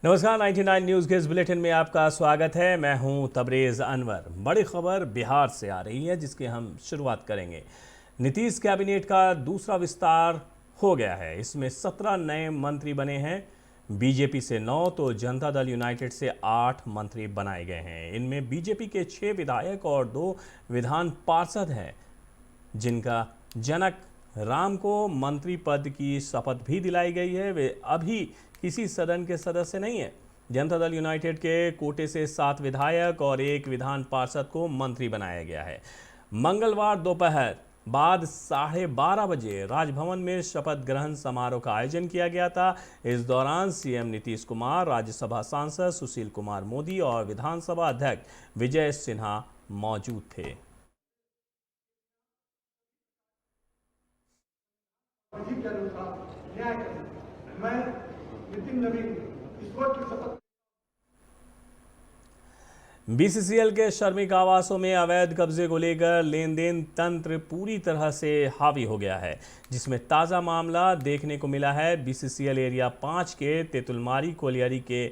नमस्कार 99 न्यूज़ के इस बुलेटिन में आपका स्वागत है। मैं हूं तबरेज़ अनवर। बड़ी खबर बिहार से आ रही है जिसकी हम शुरुआत करेंगे। नीतीश कैबिनेट का दूसरा विस्तार हो गया है। इसमें 17 नए मंत्री बने हैं। बीजेपी से 9 तो जनता दल यूनाइटेड से 8 मंत्री बनाए गए हैं। इनमें बीजेपी के 6 विधायक और 2 विधान पार्षद हैं, जिनका जनक राम को मंत्री पद की शपथ भी दिलाई गई है। वे अभी किसी सदन के सदस्य नहीं है। जनता दल यूनाइटेड के कोटे से 7 विधायक और 1 विधान पार्षद को मंत्री बनाया गया है। मंगलवार दोपहर बाद 12:30 बजे राजभवन में शपथ ग्रहण समारोह का आयोजन किया गया था। इस दौरान सीएम नीतीश कुमार, राज्यसभा सांसद सुशील कुमार मोदी और विधानसभा अध्यक्ष विजय सिन्हा मौजूद थे। के अनुसार न्याय करें। मैं नितिन नवीन ईश्वर की शपथ। बीसीसीएल के श्रमिक आवासों में अवैध कब्जे को लेकर लेन देन तंत्र पूरी तरह से हावी हो गया है, जिसमें ताज़ा मामला देखने को मिला है। बीसीसीएल एरिया 5 के तेतुलमारी कोलियरी के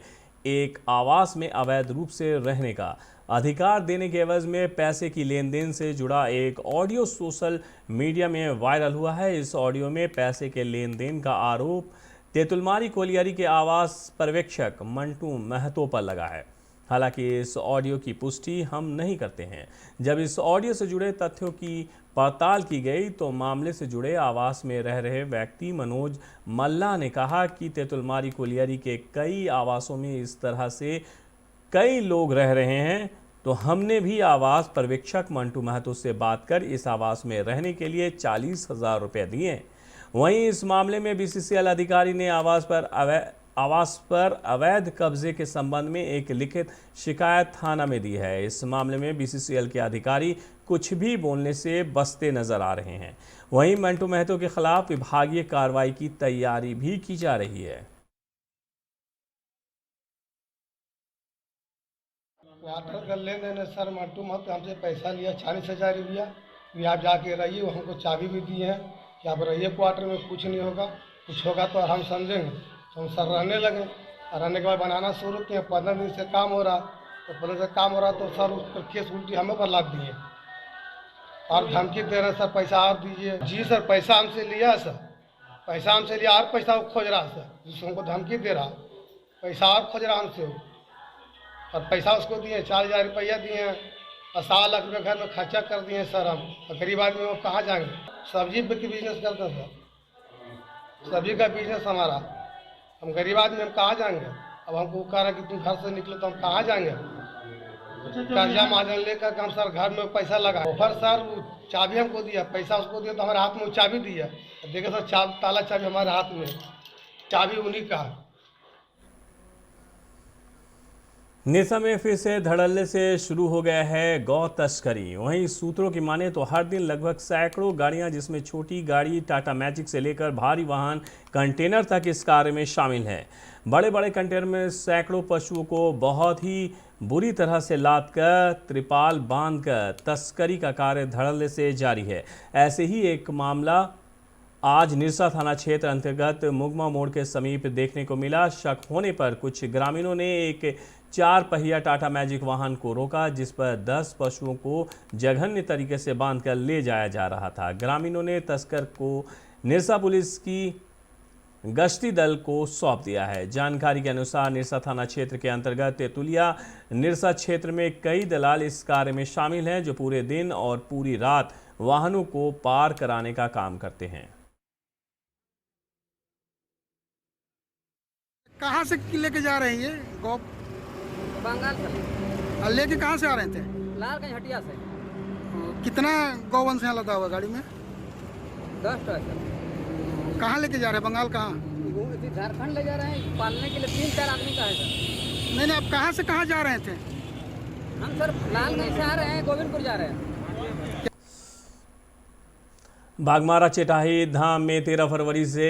एक आवास में अवैध रूप से रहने का अधिकार देने के एवज में पैसे की लेन देन से जुड़ा एक ऑडियो सोशल मीडिया में वायरल हुआ है। इस ऑडियो में पैसे के लेन देन का आरोप तेतुलमारी कोलियरी के आवास पर्यवेक्षक मंटू महतो पर लगा है। हालांकि इस ऑडियो की पुष्टि हम नहीं करते हैं। जब इस ऑडियो से जुड़े तथ्यों की पड़ताल की गई तो मामले से जुड़े आवास में रह रहे व्यक्ति मनोज मल्ला ने कहा कि तेतुलमारी कोलियरी के कई आवासों में इस तरह से कई लोग रह रहे हैं, तो हमने भी आवास पर्यवेक्षक मंटू महतो से बात कर इस आवास में रहने के लिए 40,000 रुपये दिए। वहीं इस मामले में बीसीसीएल अधिकारी ने आवास पर अवैध कब्जे के संबंध में एक लिखित शिकायत थाना में दी है। इस मामले में बीसीसीएल के अधिकारी कुछ भी बोलने से बचते नजर आ रहे हैं। वहीं मंटू महतो के खिलाफ विभागीय कार्रवाई की तैयारी भी की जा रही है। क्वार्टर का लेन देन है सर। मंटू महतो हमसे पैसा लिया 40,000 रुपया। कि आप जाके रहिए, वो हमको चाबी भी दी है कि आप रहिए क्वार्टर में, कुछ नहीं होगा, कुछ होगा तो हम समझेंगे। तो हम सर रहने लगे। रहने के बाद बनाना शुरू किए। 15 दिन से काम हो रहा, तो 15 दिन से काम हो रहा तो सर उस पर केस उल्टी हमें पर लाद दिए और धमकी दे रहे सर पैसा और दीजिए। जी सर, पैसा हमसे लिया सर, पैसा हमसे लिया और पैसा वो खोज रहा सर, जिसको हमको धमकी दे रहा, पैसा और खोज रहा हमसे। और पैसा उसको दिए, 4,000 रुपया दिए हैं और 7 लाख रुपये घर में खर्चा कर दिए सर हम। और गरीब आदमी वो कहाँ जाएंगे? सब्जी की बिजनेस करते हैं सर, सब्जी का बिजनेस हमारा। हम गरीब आदमी हम कहाँ जाएंगे? अब हमको कह रहा है कि तुम घर से निकलो, तो हम कहाँ जाएंगे? कर्जा महाजन लेकर हम सर घर में पैसा लगा फिर सर चाबी हमको दिया, पैसा उसको दिया, तो हमारे हाथ में वो चाबी दिया। देखिए सर, ताला चाबी हमारे हाथ में, चाबी उन्हीं का है। निसा में फिर से धड़ल्ले से शुरू हो गया है गौ तस्करी। वहीं सूत्रों की माने तो हर दिन लगभग सैकड़ों गाड़ियां, जिसमें छोटी गाड़ी टाटा मैजिक से लेकर भारी वाहन कंटेनर तक इस कार्य में शामिल हैं। बड़े बड़े कंटेनर में सैकड़ों पशुओं को बहुत ही बुरी तरह से लाद कर त्रिपाल बांधकर तस्करी का कार्य धड़ल्ले से जारी है। ऐसे ही एक मामला आज निरसा थाना क्षेत्र अंतर्गत मुगमा मोड़ के समीप देखने को मिला। शक होने पर कुछ ग्रामीणों ने एक 4 पहिया टाटा मैजिक वाहन को रोका, जिस पर 10 पशुओं को जघन्य तरीके से बांधकर ले जाया जा रहा था। ग्रामीणों ने तस्कर को निरसा पुलिस की गश्ती दल को सौंप दिया है। जानकारी के अनुसार निरसा थाना क्षेत्र के अंतर्गत तेतुलिया निरसा क्षेत्र में कई दलाल इस कार्य में शामिल हैं, जो पूरे दिन और पूरी रात वाहनों को पार कराने का काम करते हैं। कहाँ से लेके जा रहे हैं ये गौ? बंगाल से। लेके कहाँ से आ रहे थे? लालगंज हटिया से। कितना गौवंश यहाँ लदा हुआ गाड़ी में? 10 ट्रक। कहाँ लेके जा रहे हैं? बंगाल कहाँ? झारखंड ले जा रहे हैं पालने के लिए। 3-4 आदमी का है सर। नहीं, आप कहाँ से कहाँ जा रहे थे? हम सर लालगंज से आ रहे हैं, गोविंदपुर जा रहे हैं। बाघमारा चेटाही धाम में 13 फरवरी से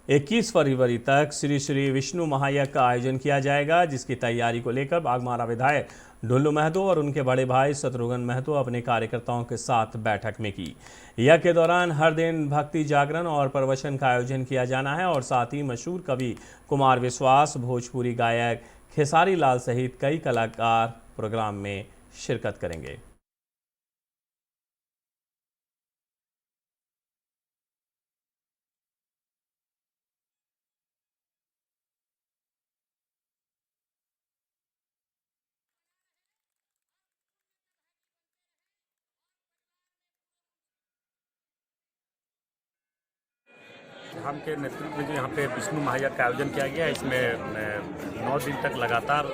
21 फरवरी तक श्री श्री विष्णु महायज्ञ का आयोजन किया जाएगा, जिसकी तैयारी को लेकर बाघमारा विधायक ढुल्लू महतो और उनके बड़े भाई शत्रुघ्न महतो अपने कार्यकर्ताओं के साथ बैठक में की। यज्ञ के दौरान हर दिन भक्ति जागरण और प्रवचन का आयोजन किया जाना है और साथ ही मशहूर कवि कुमार विश्वास, भोजपुरी गायक खेसारी लाल सहित कई कलाकार प्रोग्राम में शिरकत करेंगे। हम के नेतृत्व में जो यहाँ पे विष्णु महायज्ञ का आयोजन किया गया है, इसमें 9 दिन तक लगातार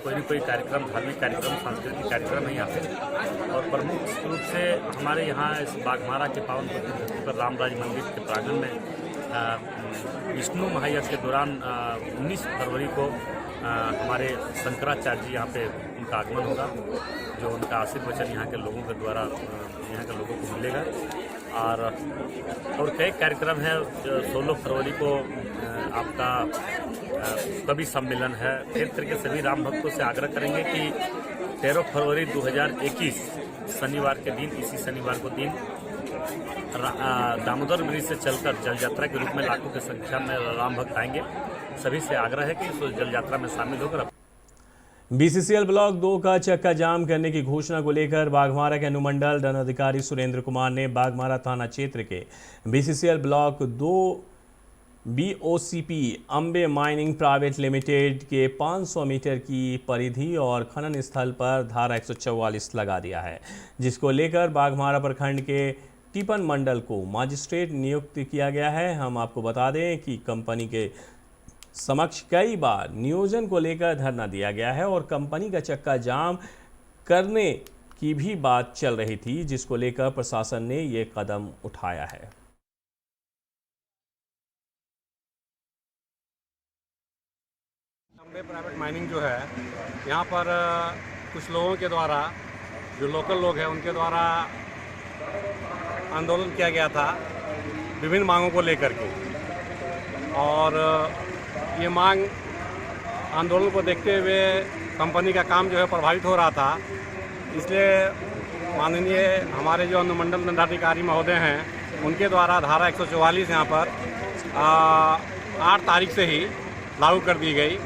कोई न कोई कार्यक्रम, धार्मिक कार्यक्रम, सांस्कृतिक कार्यक्रम है यहाँ पे। और प्रमुख रूप से हमारे यहाँ इस बाघमारा के पावन धरती पर रामराज मंदिर के प्रांगण में विष्णु महायज्ञ के दौरान 19 फरवरी को हमारे शंकराचार्य जी यहाँ पे उनका आगमन होगा, जो उनका आशीर्वचन यहाँ के लोगों के द्वारा यहाँ के लोगों को मिलेगा। और कई कार्यक्रम है। 16 फरवरी को आपका कवि सम्मेलन है। फिर करके सभी राम भक्तों से आग्रह करेंगे कि 13 फरवरी 2021 शनिवार के दिन, इसी शनिवार को दिन दामोदर ब्रिज से चलकर जल यात्रा के रूप में लाखों की संख्या में राम भक्त आएंगे। सभी से आग्रह है कि इस जल यात्रा में शामिल होकर बीसीसीएल ब्लॉक 2 का चक्का जाम करने की घोषणा को लेकर बाघमारा के अनुमंडल दंडाधिकारी सुरेंद्र कुमार ने बाघमारा थाना क्षेत्र के BCCL block 2 BOCP Ambe mining private limited के 500 मीटर की परिधि और खनन स्थल पर धारा 144 लगा दिया है, जिसको लेकर बाघमारा प्रखंड के टिपन मंडल को मजिस्ट्रेट नियुक्त किया गया है। हम आपको बता दें कि कंपनी के समक्ष कई बार नियोजन को लेकर धरना दिया गया है और कंपनी का चक्का जाम करने की भी बात चल रही थी, जिसको लेकर प्रशासन ने ये कदम उठाया है। अम्बे प्राइवेट माइनिंग जो है, यहाँ पर कुछ लोगों के द्वारा, जो लोकल लोग हैं, उनके द्वारा आंदोलन किया गया था विभिन्न मांगों को लेकर के। और ये मांग आंदोलन को देखते हुए कंपनी का काम जो है प्रभावित हो रहा था, इसलिए माननीय हमारे जो अनुमंडल दंडाधिकारी महोदय हैं, उनके द्वारा धारा 144 यहाँ पर 8 तारीख से ही लागू कर दी गई,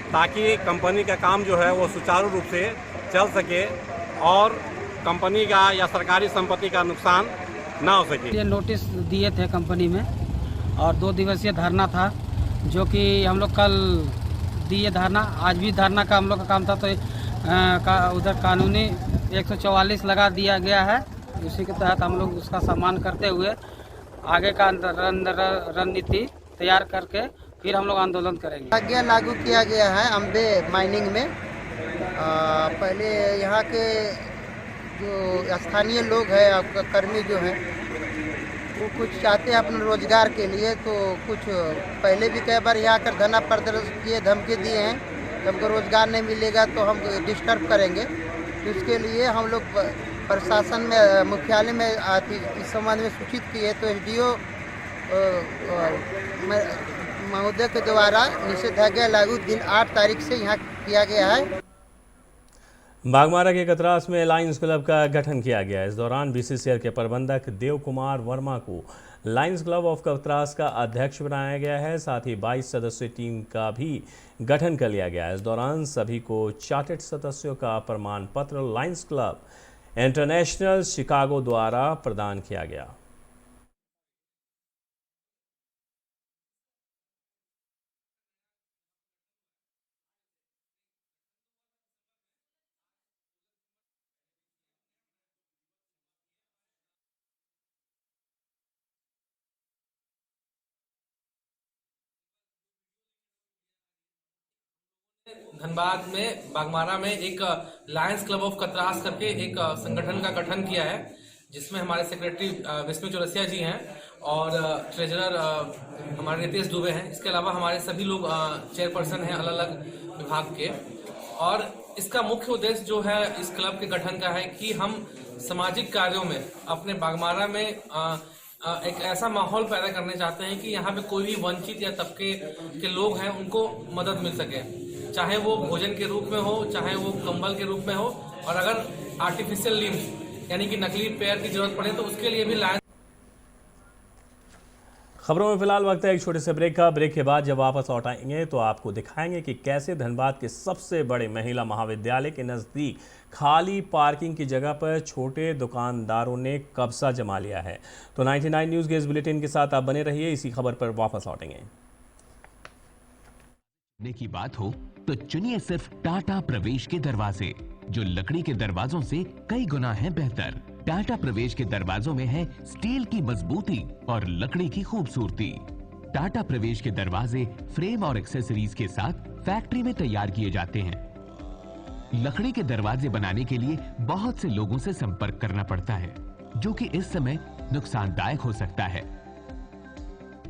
ताकि कंपनी का काम जो है वो सुचारू रूप से चल सके और कंपनी का या सरकारी संपत्ति का नुकसान ना हो सके। ये नोटिस दिए थे कंपनी में और 2 दिवसीय धरना था, जो कि हम लोग कल दिए धरना। आज भी धरना का हम लोग का काम था, तो उधर कानूनी 144 लगा दिया गया है। उसी के तहत हम लोग उसका सम्मान करते हुए आगे का रणनीति तैयार करके फिर हम लोग आंदोलन करेंगे। आज्ञा लागू किया गया है अम्बे माइनिंग में। पहले यहाँ के जो स्थानीय लोग हैं, कर्मी जो हैं, वो कुछ चाहते हैं अपने रोजगार के लिए, तो कुछ पहले भी कई बार यहाँ कर धरना प्रदर्शन किए, धमकी दिए हैं कि हमको रोजगार नहीं मिलेगा तो हम डिस्टर्ब करेंगे। तो इसके लिए हम लोग प्रशासन में, मुख्यालय में इस संबंध में सूचित किए, तो SDO महोदय के द्वारा निषेधाज्ञा लागू दिन 8 तारीख से यहाँ किया गया है। बाघमारा के कतरास में लायंस क्लब का गठन किया गया। इस दौरान बीसीसीएल के प्रबंधक देव कुमार वर्मा को लायंस क्लब ऑफ कतरास का अध्यक्ष बनाया गया है। साथ ही 22 सदस्यीय टीम का भी गठन कर लिया गया है। इस दौरान सभी को चार्टर्ड सदस्यों का प्रमाण पत्र लायंस क्लब इंटरनेशनल शिकागो द्वारा प्रदान किया गया। धनबाद में बाघमारा में एक लायंस क्लब ऑफ कतरास करके एक संगठन का गठन किया है, जिसमें हमारे सेक्रेटरी विष्णु चौरसिया जी हैं और ट्रेजरर हमारे नितेश दुबे हैं। इसके अलावा हमारे सभी लोग चेयरपर्सन हैं अलग अलग विभाग के। और इसका मुख्य उद्देश्य जो है इस क्लब के गठन का है कि हम सामाजिक कार्यों में अपने बाघमारा में एक ऐसा माहौल पैदा करने चाहते हैं कि यहाँ पे कोई भी वंचित या तबके के लोग हैं उनको मदद मिल सके। चाहे वो भोजन के रूप में हो, चाहे वो कंबल के रूप में हो, और अगर आर्टिफिशियल लिम्स यानी कि नकली पैर की जरूरत पड़े तो उसके लिए भी लायंस। खबरों में फिलहाल वक्त है एक छोटे से ब्रेक का। ब्रेक के बाद जब वापस लौट आएंगे तो आपको दिखाएंगे कि कैसे धनबाद के सबसे बड़े महिला महाविद्यालय के नज़दीक खाली पार्किंग की जगह पर छोटे दुकानदारों ने कब्जा जमा लिया है। तो 99 न्यूज़ के इस बुलेटिन के साथ आप बने रहिए, इसी खबर पर वापस लौटेंगे। की बात हो तो चुनिए सिर्फ टाटा प्रवेश के दरवाजे, जो लकड़ी के दरवाजों से कई गुना है बेहतर। टाटा प्रवेश के दरवाजों में है स्टील की मजबूती और लकड़ी की खूबसूरती। टाटा प्रवेश के दरवाजे फ्रेम और एक्सेसरीज के साथ फैक्ट्री में तैयार किए जाते हैं। लकड़ी के दरवाजे बनाने के लिए बहुत से लोगों से संपर्क करना पड़ता है, जो कि इस समय नुकसानदायक हो सकता है।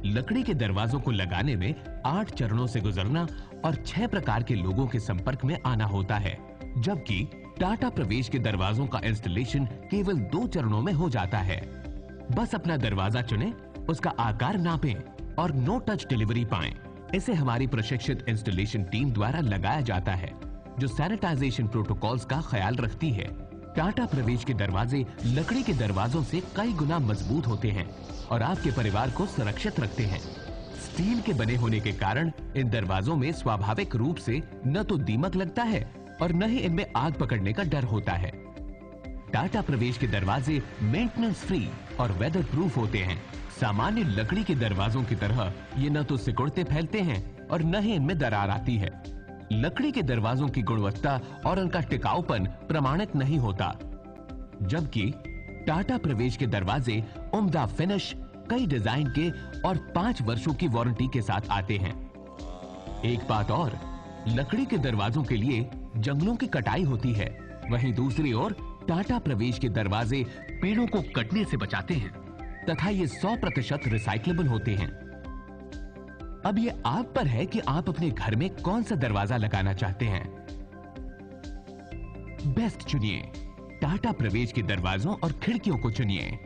लकड़ी के दरवाजों को लगाने में 8 चरणों से गुजरना और 6 प्रकार के लोगों के संपर्क में आना होता है, जबकि टाटा प्रवेश के दरवाजों का इंस्टॉलेशन केवल 2 चरणों में हो जाता है। बस अपना दरवाजा चुनें, उसका आकार नापें और नो टच डिलीवरी पाएं। इसे हमारी प्रशिक्षित इंस्टॉलेशन टीम द्वारा लगाया जाता है, जो सैनिटाइजेशन प्रोटोकॉल्स का ख्याल रखती है। टाटा प्रवेश के दरवाजे लकड़ी के दरवाजों से कई गुना मजबूत होते हैं और आपके परिवार को सुरक्षित रखते हैं। स्टील के बने होने के कारण इन दरवाजों में स्वाभाविक रूप से न तो दीमक लगता है और न ही इनमें आग पकड़ने का डर होता है। टाटा प्रवेश के दरवाजे मेंटेनेंस फ्री और वेदर प्रूफ होते हैं। सामान्य लकड़ी के दरवाजों की तरह ये न तो सिकुड़ते फैलते हैं और न ही इनमें दरार आती है। लकड़ी के दरवाजों की गुणवत्ता और उनका टिकाऊपन प्रमाणित नहीं होता, जबकि टाटा प्रवेश के दरवाजे उम्दा फिनिश, कई डिजाइन के और 5 वर्षों की वारंटी के साथ आते हैं। एक बात और, लकड़ी के दरवाजों के लिए जंगलों की कटाई होती है, वहीं दूसरी ओर टाटा प्रवेश के दरवाजे पेड़ों को कटने से बचाते हैं तथा ये 100% रिसाइक्लेबल होते हैं। अब ये आप पर है कि आप अपने घर में कौन सा दरवाजा लगाना चाहते हैं। बेस्ट चुनिए, टाटा प्रवेश के दरवाजों और खिड़कियों को चुनिए।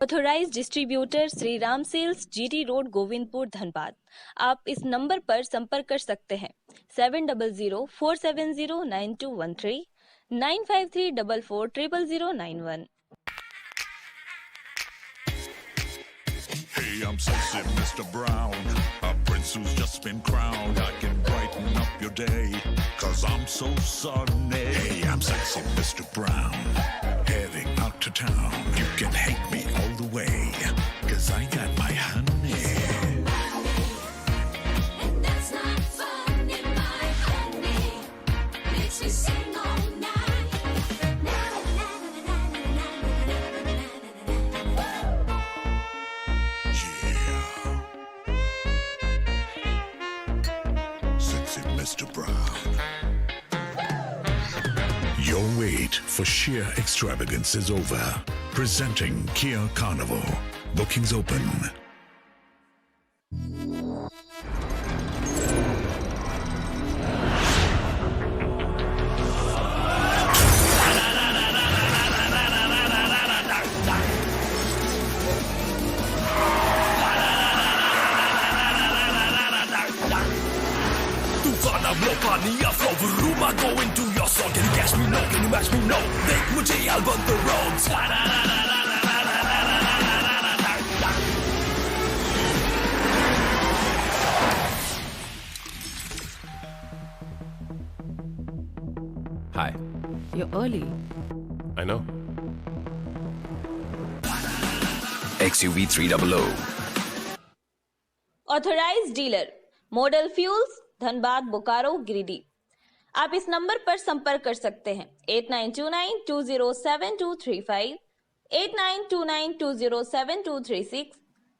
Authorised distributor Shri Ram sales, GT road, Govindpur, Dhanbad. आप इस नंबर पर संपर्क कर सकते हैं 7004709213 9534400091। Hey, I'm sexy Mr. Brown, a prince who's just been crowned. I can brighten up your day, 'cause I'm so sunny. Hey, I'm sexy Mr. Brown, heading out to town. You can hate me all the way, 'cause I got my honey. And that's not funny, my honey makes me sing all night. Mr. Brown. Your wait for sheer extravagance is over. Presenting Kia Carnival. Bookings open. Go into your soul. Can you catch me? No. Can you match me? No. Make mujhe album the roads. Hi. You're early. I know. XUV 300. Authorised dealer model fuels, Dhanbad, Bokaro, Giridih. आप इस number पर संपर्क कर सकते हैं 8929207235, 8929207236,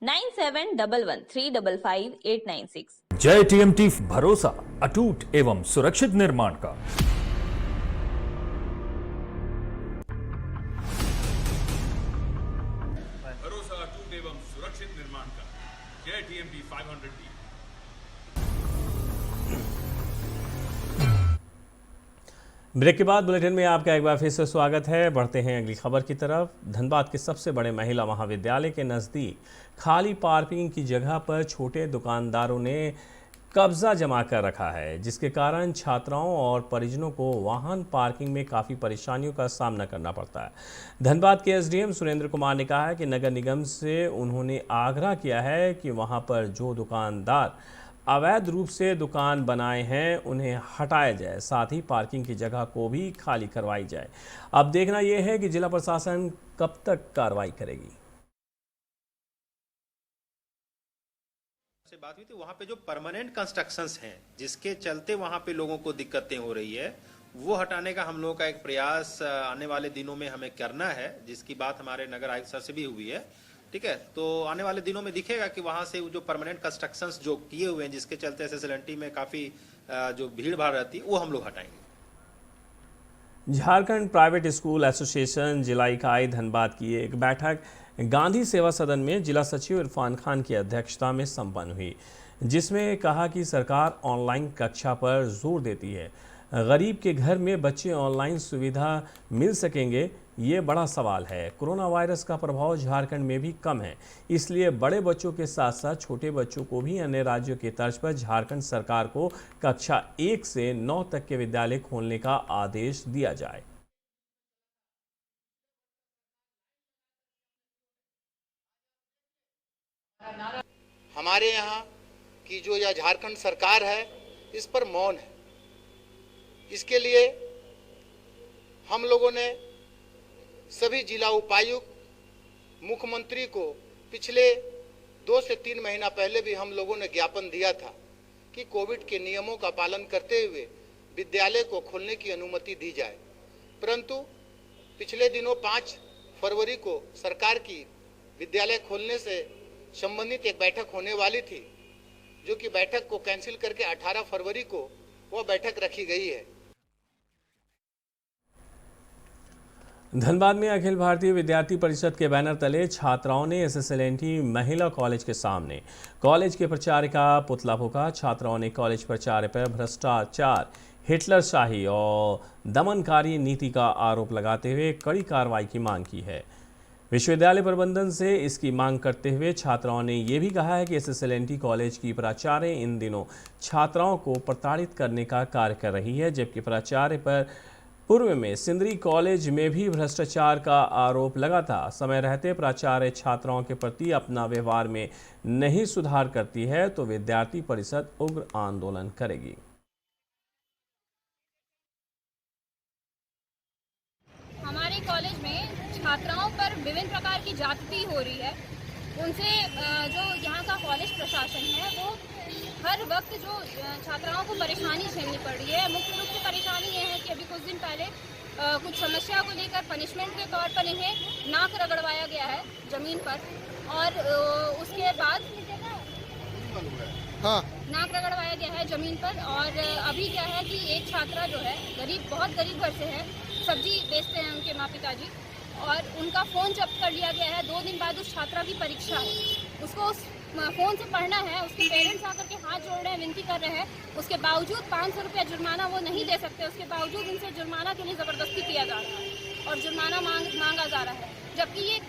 9711355896। जय TMT, भरोसा अटूट एवं सुरक्षित निर्माण का। भरोसा अटूट एवं सुरक्षित निर्माण का। जय टीएमटी 500D। ब्रेक के बाद बुलेटिन में आपका एक बार फिर से स्वागत है। बढ़ते हैं अगली खबर की तरफ। धनबाद के सबसे बड़े महिला महाविद्यालय के नज़दीक खाली पार्किंग की जगह पर छोटे दुकानदारों ने कब्जा जमा कर रखा है, जिसके कारण छात्राओं और परिजनों को वाहन पार्किंग में काफ़ी परेशानियों का सामना करना पड़ता है। धनबाद के एसडीएम सुरेंद्र कुमार ने कहा है कि नगर निगम से उन्होंने आग्रह किया है कि वहां पर जो दुकानदार अवैध रूप से दुकान बनाए हैं उन्हें हटाया जाए, साथ ही पार्किंग की जगह को भी खाली करवाई जाए। अब देखना यह है कि जिला प्रशासन कब तक कार्रवाई करेगी। से बात हुई थी, वहाँ पे जो परमानेंट कंस्ट्रक्शंस हैं जिसके चलते वहाँ पे लोगों को दिक्कतें हो रही है, वो हटाने का हम लोगों का एक प्रयास आने वाले दिनों में हमें करना है, जिसकी बात हमारे नगर आयुक्त सर से भी हुई है। ठीक है, तो आने वाले दिनों में दिखेगा कि वहाँ से जो परमानेंट कंस्ट्रक्शंस जो किए हुए हैं जिसके चलते एसएसएलएनटी में काफ़ी जो भीड़ भाड़ रहती है वो हम लोग हटाएंगे। झारखंड प्राइवेट स्कूल एसोसिएशन जिला इकाई धनबाद की एक बैठक गांधी सेवा सदन में जिला सचिव इरफान खान की अध्यक्षता में संपन्न हुई, जिसमें कहा कि सरकार ऑनलाइन कक्षा पर जोर देती है। गरीब के घर में बच्चे ऑनलाइन सुविधा मिल सकेंगे, ये बड़ा सवाल है। कोरोना वायरस का प्रभाव झारखंड में भी कम है, इसलिए बड़े बच्चों के साथ साथ छोटे बच्चों को भी अन्य राज्यों की तर्ज पर झारखंड सरकार को कक्षा 1 से 9 तक के विद्यालय खोलने का आदेश दिया जाए। हमारे यहाँ की जो यह झारखंड सरकार है इस पर मौन है। इसके लिए हम लोगों ने सभी जिला उपायुक्त, मुख्यमंत्री को पिछले 2 से 3 महीना पहले भी हम लोगों ने ज्ञापन दिया था कि कोविड के नियमों का पालन करते हुए विद्यालय को खोलने की अनुमति दी जाए, परंतु पिछले दिनों 5 फरवरी को सरकार की विद्यालय खोलने से संबंधित एक बैठक होने वाली थी, जो कि बैठक को कैंसिल करके 18 फरवरी को वह बैठक रखी गई है। धनबाद में अखिल भारतीय विद्यार्थी परिषद के बैनर तले छात्राओं ने एसएसएलएनटी महिला कॉलेज के सामने कॉलेज के प्राचार्य का पुतला फूंका। छात्राओं ने कॉलेज प्राचार्य पर भ्रष्टाचार, हिटलरशाही और दमनकारी नीति का आरोप लगाते हुए कड़ी कार्रवाई की मांग की है। विश्वविद्यालय प्रबंधन से इसकी मांग करते हुए छात्राओं ने यह भी कहा है कि एसएसएलएनटी कॉलेज की प्राचार्य इन दिनों छात्राओं को प्रताड़ित करने का कार्य कर रही है, जबकि प्राचार्य पर पूर्व में सिंदरी कॉलेज में भी भ्रष्टाचार का आरोप लगा था। समय रहते प्राचार्य छात्राओं के प्रति अपना व्यवहार में नहीं सुधार करती है तो विद्यार्थी परिषद उग्र आंदोलन करेगी। हमारे कॉलेज में छात्राओं पर विभिन्न प्रकार की जाति हो रही है। उनसे जो यहाँ का कॉलेज प्रशासन है वो हर वक्त जो छात्राओं को परेशानी झेलनी पड़ रही है। मुख्य रूप से परेशानी ये है कि अभी कुछ दिन पहले कुछ समस्या को लेकर पनिशमेंट के तौर पर इन्हें नाक रगड़वाया गया है ज़मीन पर, और उसके बाद नाक रगड़वाया गया है ज़मीन पर। और अभी क्या है कि एक छात्रा जो है बहुत गरीब घर से है, सब्जी बेचते हैं उनके माँ पिताजी, और उनका फ़ोन जब्त कर लिया गया है। 2 दिन बाद उस छात्रा की परीक्षा है, उसको उस फ़ोन से पढ़ना है। उसके पेरेंट्स आकर के हाथ जोड़ रहे हैं, विनती कर रहे हैं, उसके बावजूद 500 रुपया जुर्माना वो नहीं दे सकते। उसके बावजूद उनसे जुर्माना के लिए ज़बरदस्ती किया जा रहा है और जुर्माना मांगा जा रहा है, जबकि ये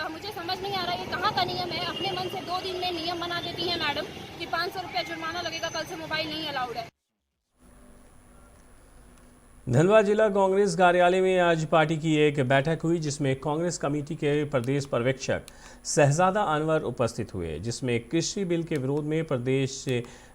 मुझे समझ नहीं आ रहा ये कहाँ का नियम है। अपने मन से 2 दिन में नियम बना देती हैं मैडम कि 500 रुपया जुर्माना लगेगा, कल से मोबाइल नहीं अलाउड है। धनबाद जिला कांग्रेस कार्यालय में आज पार्टी की एक बैठक हुई, जिसमें कांग्रेस कमेटी के प्रदेश पर्यवेक्षक शहजादा अनवर उपस्थित हुए, जिसमें कृषि बिल के विरोध में प्रदेश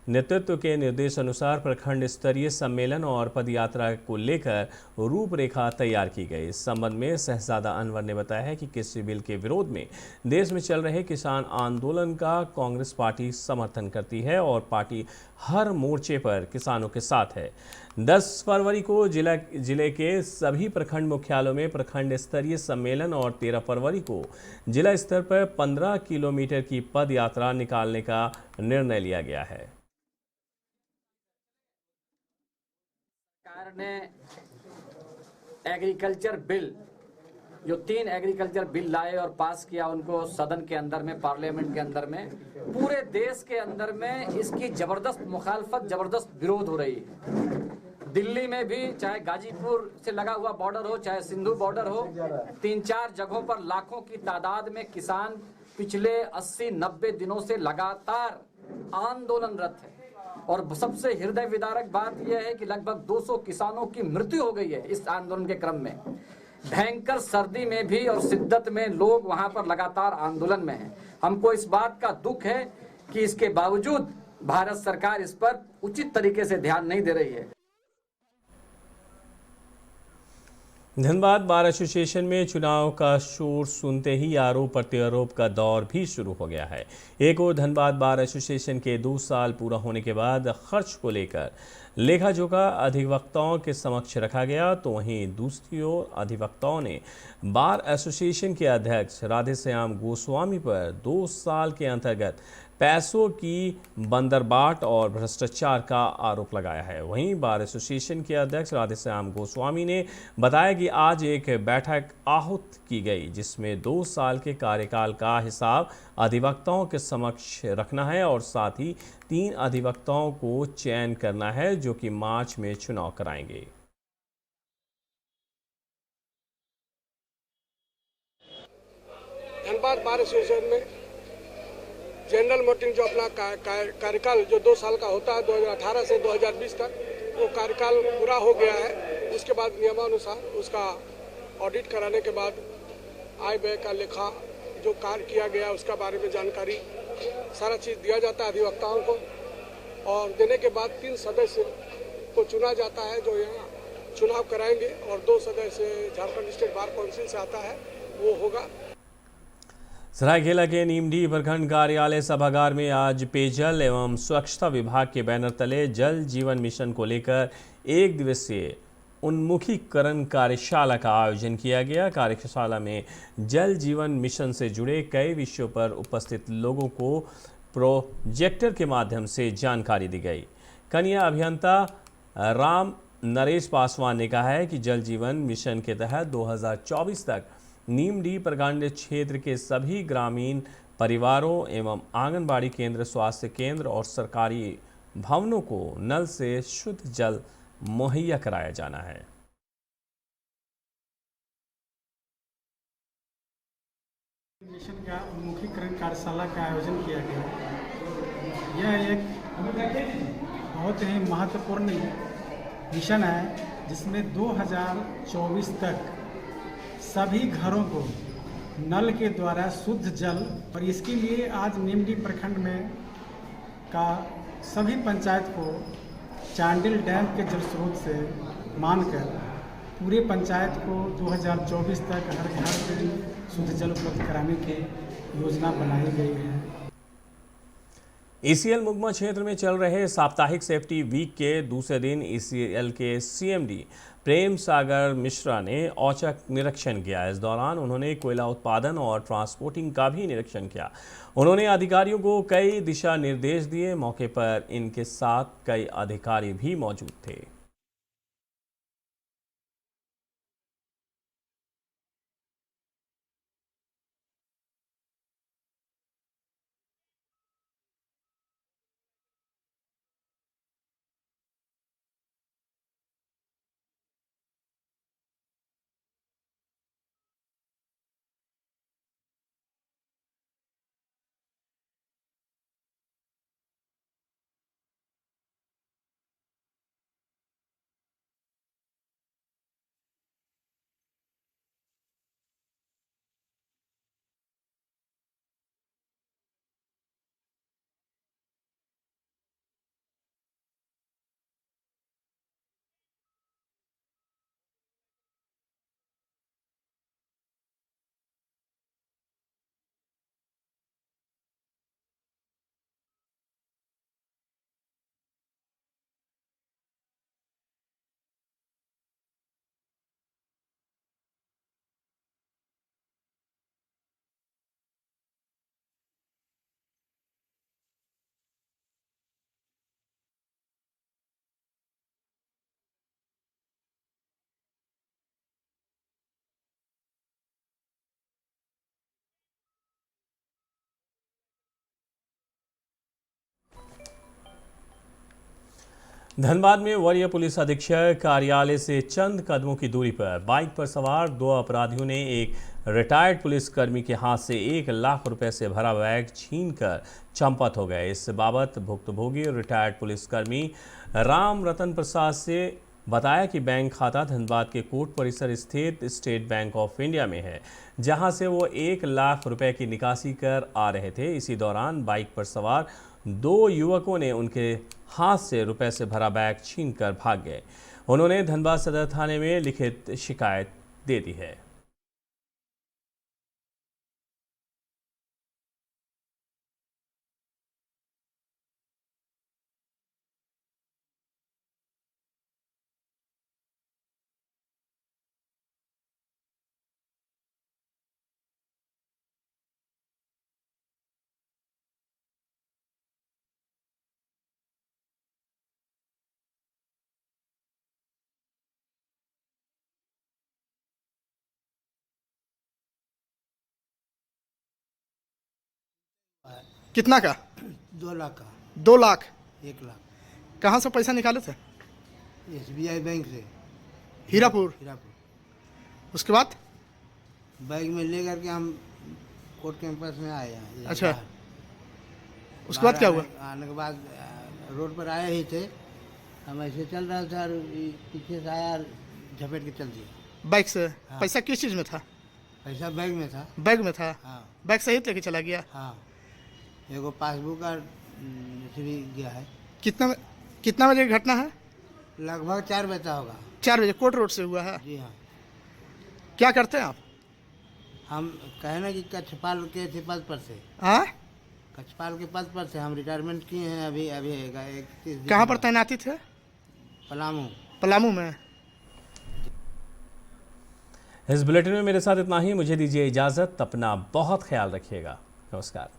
नेतृत्व के निर्देश अनुसार प्रखंड स्तरीय सम्मेलन और पदयात्रा को लेकर रूपरेखा तैयार की गई। इस संबंध में शहजादा अनवर ने बताया है कि कृषि बिल के विरोध में देश में चल रहे किसान आंदोलन का कांग्रेस पार्टी समर्थन करती है और पार्टी हर मोर्चे पर किसानों के साथ है। 10 फरवरी को जिले के सभी प्रखंड मुख्यालयों में प्रखंड स्तरीय सम्मेलन और 13 फरवरी को जिला स्तर पर 15 किलोमीटर की पद यात्रा निकालने का निर्णय लिया गया है। सरकार ने एग्रीकल्चर बिल, जो 3 एग्रीकल्चर बिल लाए और पास किया, उनको सदन के अंदर में, पार्लियामेंट के अंदर में, पूरे देश के अंदर में इसकी जबरदस्त मुखालफत, जबरदस्त विरोध हो रही है। दिल्ली में भी, चाहे गाजीपुर से लगा हुआ बॉर्डर हो, चाहे सिंधु बॉर्डर हो, 3-4 जगहों पर लाखों की तादाद में किसान पिछले 80-90 दिनों से लगातार आंदोलनरत है। और सबसे हृदय विदारक बात यह है कि लगभग 200 किसानों की मृत्यु हो गई है इस आंदोलन के क्रम में। भयंकर सर्दी में भी और शिद्दत में लोग वहां पर लगातार आंदोलन में हैं। हमको इस बात का दुख है कि इसके बावजूद भारत सरकार इस पर उचित तरीके से ध्यान नहीं दे रही है। धनबाद बार एसोसिएशन में चुनाव का शोर सुनते ही आरोप प्रत्यारोप का दौर भी शुरू हो गया है। एक ओर धनबाद बार एसोसिएशन के 2 साल पूरा होने के बाद खर्च को लेकर लेखा जोखा अधिवक्ताओं के समक्ष रखा गया, तो वहीं दूसरी ओर अधिवक्ताओं ने बार एसोसिएशन के अध्यक्ष राधेश्याम गोस्वामी पर 2 साल के अंतर्गत पैसों की बंदरबाट और भ्रष्टाचार का आरोप लगाया है। वहीं बार एसोसिएशन के अध्यक्ष राधेश्याम गोस्वामी ने बताया कि आज एक बैठक आहूत की गई, जिसमें 2 साल के कार्यकाल का हिसाब अधिवक्ताओं के समक्ष रखना है और साथ ही 3 अधिवक्ताओं को चयन करना है, जो कि मार्च में चुनाव कराएंगे। धनबाद बार एसोसिएशन में जनरल मीटिंग जो अपना कार्यकाल जो 2 साल का होता है 2018 से 2020 तक, वो कार्यकाल पूरा हो गया है। उसके बाद नियमानुसार उसका ऑडिट कराने के बाद आय व्यय का लेखा जो कार्य किया गया उसका बारे में जानकारी सारा चीज़ दिया जाता है अधिवक्ताओं को, और देने के बाद 3 सदस्य को चुना जाता है जो यहाँ चुनाव कराएंगे, और 2 सदस्य झारखंड स्टेट बार काउंसिल से आता है वो होगा। सरायकेला के नीमडी प्रखंड कार्यालय सभागार में आज पेयजल एवं स्वच्छता विभाग के बैनर तले जल जीवन मिशन को लेकर 1 दिवसीय उन्मुखीकरण कार्यशाला का आयोजन किया गया। कार्यशाला में जल जीवन मिशन से जुड़े कई विषयों पर उपस्थित लोगों को प्रोजेक्टर के माध्यम से जानकारी दी गई। कन्या अभियंता राम नरेश पासवान ने कहा है कि जल जीवन मिशन के तहत 2024 तक नीमडी प्रखंड क्षेत्र के सभी ग्रामीण परिवारों एवं आंगनबाड़ी केंद्र, स्वास्थ्य केंद्र और सरकारी भवनों को नल से शुद्ध जल मुहैया कराया जाना है। मिशन का उन्मुखीकरण कार्यशाला का आयोजन किया गया। यह एक बहुत ही महत्वपूर्ण मिशन है, जिसमें 2024 तक सभी घरों को नल के द्वारा शुद्ध जल, और इसके लिए आज नीमडी प्रखंड में का सभी पंचायत को चांडिल डैम के जल स्रोत से मानकर पूरे पंचायत को 2024 तक हर घर में शुद्ध जल उपलब्ध कराने की योजना बनाई गई है। ईसीएल मुगमा क्षेत्र में चल रहे साप्ताहिक सेफ्टी वीक के दूसरे दिन ईसीएल के सीएमडी प्रेम सागर मिश्रा ने औचक निरीक्षण किया। इस दौरान उन्होंने कोयला उत्पादन और ट्रांसपोर्टिंग का भी निरीक्षण किया। उन्होंने अधिकारियों को कई दिशा निर्देश दिए। मौके पर इनके साथ कई अधिकारी भी मौजूद थे। धनबाद में वरीय पुलिस अधीक्षक कार्यालय से चंद कदमों की दूरी पर बाइक पर सवार 2 अपराधियों ने एक रिटायर्ड पुलिसकर्मी के हाथ से 1 लाख रुपए से भरा बैग छीनकर चंपत हो गए। इस बाबत भुक्तभोगी रिटायर्ड पुलिसकर्मी राम रतन प्रसाद से बताया कि बैंक खाता धनबाद के कोर्ट परिसर स्थित स्टेट बैंक ऑफ इंडिया में है, जहां से वो 1 लाख रुपए की निकासी कर आ रहे थे। इसी दौरान बाइक पर सवार 2 युवकों ने उनके हाथ से रुपए से भरा बैग छीनकर भाग गए। उन्होंने धनबाद सदर थाने में लिखित शिकायत दे दी है। कितना का? 2 लाख का। 2 लाख? 1 लाख। कहाँ से पैसा निकाले थे? SBI बैंक से। हीरापुर? हीरापुर। उसके बाद बैग में ले करके हम कोर्ट कैंपस में आए हैं। अच्छा, उसके बाद क्या हुआ? आने के बाद रोड पर आए ही थे, हम ऐसे चल रहे थे और पीछे से आया और झपेट के चल दिया। बाइक से? हाँ। पैसा किस चीज़ में था? पैसा बैग में था। बैग में था? हाँ। बैग सहित लेके चला गया? हाँ, एगो पासबुक और भी गया है। कितना बजे की घटना है? लगभग 4 बजे होगा। 4 बजे कोर्ट रोड से हुआ है? जी हाँ। क्या करते हैं आप? हम कहे ना कि कक्षपाल के थे पद पर से। हाँ? कक्षपाल के पद पर से हम रिटायरमेंट किए हैं अभी। कहाँ पर तैनाती थे? पलामू। पलामू में। इस बुलेटिन में मेरे साथ इतना ही। मुझे दीजिए इजाज़त। अपना बहुत ख्याल रखिएगा। नमस्कार।